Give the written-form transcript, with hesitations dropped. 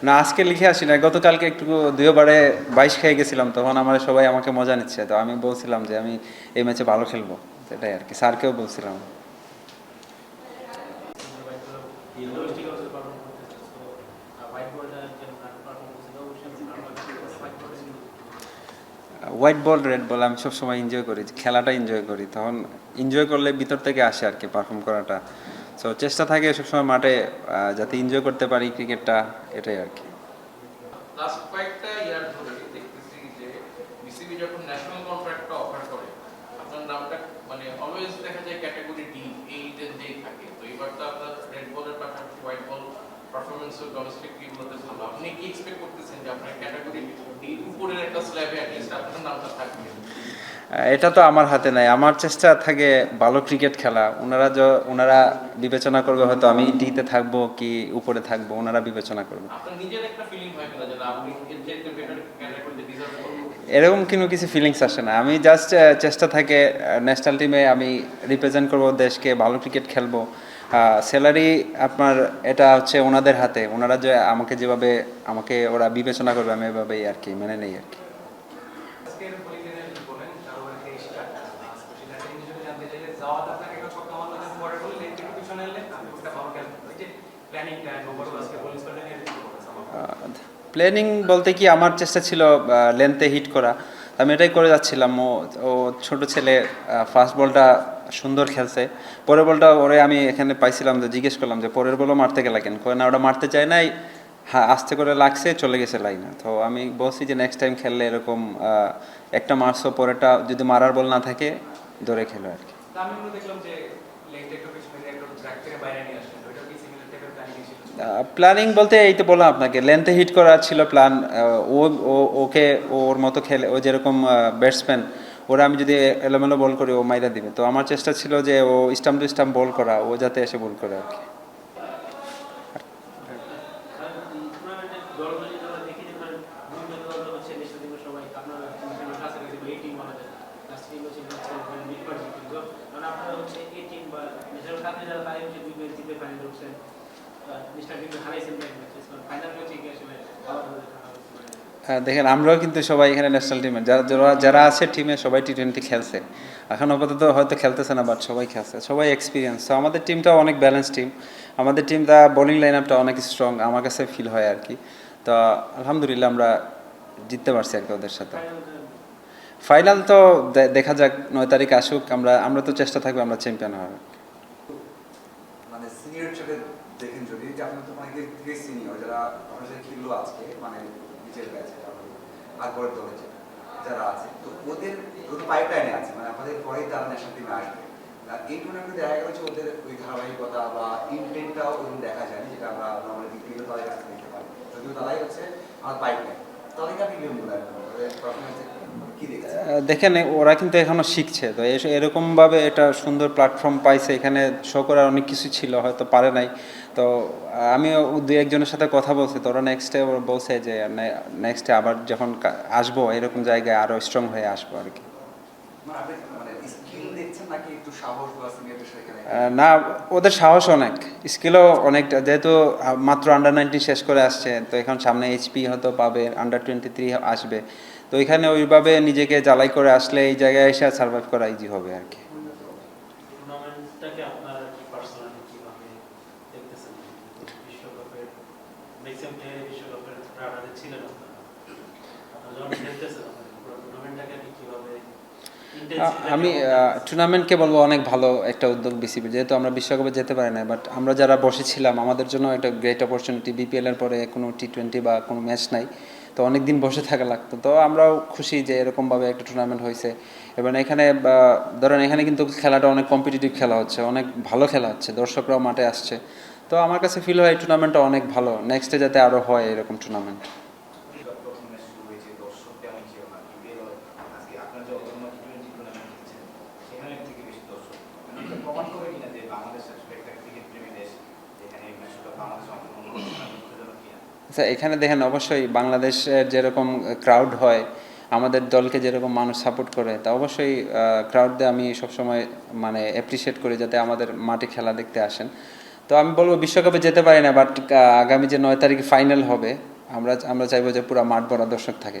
না, আজকে লিখে আসি না, গতকালকে একটু 2 ওভারে 22 খেয়ে গেছিলাম, তখন আমরা সবাই আমাকে মজা নিচ্ছে, তো আমি বলছিলাম যে আমি এই ম্যাচে ভালো খেলবো, এটাই আর কি, স্যারকেও বলছিলাম। হোয়াইট বল রেড বল আমি সবসময় এনজয় করি, খেলাটা এনজয় করি, তখন এনজয় করলে ভিতর থেকে আসে আর কি পারফর্ম করাটা। সো চেষ্টা থাকে সবসময় মাঠে যাতে এনজয় করতে পারি ক্রিকেটটা, এটাই আর কি। লাস্ট কয়েকটা ইয়ার ধরে দেখতেছি যে বিসিবি যখন ন্যাশনাল কন্ট্রাক্টটা অফার করে আপনার নামটা মানে অলওয়েজ দেখা যায় ক্যাটাগরি ডি এইটেই থাকে। তো এবার তো আপনার রেড বলের পাশাপাশি হোয়াইট বল পারফরমেন্সও ডোমেস্টিক টিমগুলোতে ভালো। আপনি কি এক্সপেক্ট করতেছেন যে আপনার ক্যাটাগরি ডি উপরের একটা স্ল্যাবে অ্যাটলিস্ট আপনার নামটা থাকবে? এটা তো আমার হাতে নাই, আমার চেষ্টা থাকে ভালো ক্রিকেট খেলা। ওনারা বিবেচনা করবে হয়তো আমি ডিতে থাকবো কি উপরে থাকবো, ওনারা বিবেচনা করবে। আপনার নিজের একটা ফিলিং হয় কিনা যে না আপনি এর চাইতে বেটার ক্যাটাগরিতে ডিজার্ভ করবো? এরকম কিছু ফিলিংস আসে না, আমি জাস্ট চেষ্টা থাকে ন্যাশনাল টিমে আমি রিপ্রেজেন্ট করব দেশকে, ভালো ক্রিকেট খেলবো। স্যালারি আপনার এটা হচ্ছে ওনাদের হাতে, ওনারা যে আমাকে যেভাবে আমাকে ওরা বিবেচনা করবে আমি এভাবেই আর কি মেনে নেই আর কি। আজকের পলিটিক্যাল কি বলেন তারপরে 23টা স্পেশাল একটা জিনিস যদি জানতে চাইলে যাওয়াত আপনাকে একটা ছক্কা মারলো যে পরে বলে লেট একটু পিছনে এলে আপনি একটা ভালো খেলেন ওই যে প্ল্যানিংটা ওভারঅল আজকে বলিং স্কোয়াডে নিয়ে একটু বলেন আমার প্ল্যানিং বলতে কি আমার চেষ্টা ছিল লেন্থে হিট করা, আমি এটাই করে যাচ্ছিলাম। ও ও ছোট ছেলে ফার্স্ট বলটা সুন্দর খেলছে, পরের বলটা ওরে আমি এখানে পাইছিলাম, যে জিজ্ঞেস করলাম যে পরের বলও মারতে গেলা কেন, কয় না ওটা মারতে চায় নাই, হ্যাঁ আস্তে করে লাগছে চলে গেছে লাইনে। তো আমি বলছি যে নেক্সট টাইম খেললে এরকম একটা মারছো, পরেরটা যদি মারার বল না থাকে ধরে খেলো আর কি। আমি মনে দেখলাম যে লেগটা একটু পিছনে দিয়ে একটু ট্র্যাক থেকে বাইরে নিয়ে আসলেন ওইটা কি সিমিলার টাইপের প্ল্যানিং ছিল? প্ল্যানিং বলতে এই তো বললাম আপনাকে, লেন্থে হিট করার ছিল প্ল্যান। ও ওকে ওর মতো খেলে, ও যেরকম ব্যাটসম্যান, ওরা আমি যদি এলোমেলো বল করি ও মাইরা দিবে, তো আমার চেষ্টা ছিল যে ও স্টাম্প টু স্টাম্প বল করা, ও যাতে এসে বল করে আর কি। হ্যাঁ দেখেন, আমরাও কিন্তু সবাই এখানে ন্যাশনাল টিমে যারা যারা যারা আছে টিমে সবাই টি-20 খেলছে, এখন আপাতত হয়তো খেলতেছে না, বাট সবাই খেলছে, সবাই এক্সপিরিয়েন্স। তো আমাদের টিমটাও অনেক ব্যালেন্স টিম, আমাদের টিমটা বোলিং লাইন আপটা অনেক স্ট্রং আমার কাছে ফিল হয় আর কি। তো আলহামদুলিল্লাহ আমরা জিততে পারছি আর কি ওদের সাথে। ফাইনাল তো দেখা যাক, 9 তারিখ আসুক, আমরা আমরা তো চেষ্টা থাকবে আমরা চ্যাম্পিয়ন হওয়ার। মানে সিনিয়র হিসেবে দেখেন যদি যে আপনি তো অনেক থেকে সিনিয়র যারা আমার সাথে খেললো আজকে মানে নিচের ব্যাচে আকবরের দলে যারা আছে, তো ওদের পাইপলাইনে আছে, মানে আমাদের পরেই তারা ন্যাশনাল টিমে আসবে। এই টুর্নামেন্টে দেখা গেল যে ওদের ওই ধারাবাহিকতা বা ইনটেনটাও ওরকম দেখা যায়নি, যেটা আমরা নর্মালি দিকে তাদের কাছে দেখতে পারি। যদিও তারাই হচ্ছে আমার পাইপলাইন, তাদেরকে আপনি কিরকম বলেন পারফরমেন্সে কি দেখেছেন? দেখেন ওরা কিন্তু এখনো শিখছে, তো এরকমভাবে এটা সুন্দর প্ল্যাটফর্ম পাইছে, এখানে শো করার অনেক কিছু ছিল হয়তো পারে নাই। তো আমিও দু একজনের সাথে কথা বলছি, তো ওরা নেক্সটে বলছে যে নেক্সটে আবার যখন আসবো এরকম জায়গায় আরও স্ট্রং হয়ে আসবো আর কি। মানে আপনি মানে স্কিল দেখছেন নাকি একটু সাহস বা সিনিয়রদের সেখানে? না, ওদের সাহস অনেক, স্কিলও অনেকটা, যেহেতু মাত্র আন্ডার 19 শেষ করে আসছে, তো এখন সামনে এইচপি হয়তো পাবে, আন্ডার 23 আসবে, তো এখানে ওইভাবে নিজেকে জ্বালাই করে আসলে এই জায়গায় এসে সার্ভাইভ করা ইজি হবে আর কি। টুর্নামেন্টটাকে আপনারা কি পার্সোনালি কিভাবে দেখতেছেন? বিশ্বকাপের ম্যাক্সিমাম প্লেয়ার বিশ্বকাপের রাডারে ছিলেন আপনারা, আপনারা যখন খেলতেছেন পুরো টুর্নামেন্টটাকে আপনি কিভাবে আমি টুর্নামেন্টকে বলবো অনেক ভালো একটা উদ্যোগ বিসিবি, যেহেতু আমরা বিশ্বকাপে যেতে পারি না, বাট আমরা যারা বসেছিলাম আমাদের জন্য একটা গ্রেট অপরচুনিটি। বিপিএলের পরে কোনো টি-20 বা কোনো ম্যাচ নাই, তো অনেক দিন বসে থাকা লাগতো, তো আমরাও খুশি যে এরকমভাবে একটা টুর্নামেন্ট হয়েছে। এবং এখানে ধরেন এখানে কিন্তু খেলাটা অনেক কম্পিটিটিভ খেলা হচ্ছে, অনেক ভালো খেলা হচ্ছে, দর্শকরাও মাঠে আসছে, তো আমার কাছে ফিল হয় এই টুর্নামেন্টটা অনেক ভালো, নেক্সটে যাতে আরও হয় এরকম টুর্নামেন্ট। প্রথম ম্যাচ শুরু হয়েছে, দর্শক তেমন ছিল না, বিপিএল আজকে আপনার যে অন্য টি-20 টুর্নামেন্ট খেলছেন সেখানে থেকে বেশি দর্শক, মানে এটা প্রমাণ করে কিনা যে বাংলাদেশ আসলে একটা ক্রিকেট প্রেমী দেশ, যেখানে এই ম্যাচটা বাংলাদেশ অংশগ্রহণ করছে না দুঃখজনক কিনা? আচ্ছা, এখানে দেখেন অবশ্যই বাংলাদেশের যেরকম ক্রাউড হয়, আমাদের দলকে যেরকম মানুষ সাপোর্ট করে, তা অবশ্যই ক্রাউডদের আমি সবসময় মানে অ্যাপ্রিসিয়েট করি যাতে আমাদের মাঠে খেলা দেখতে আসেন। তো আমি বলবো বিশ্বকাপে যেতে পারি না, বাট আগামী যে 9 তারিখে ফাইনাল হবে আমরা চাইবো যে পুরো মাঠ ভরা দর্শক থাকে।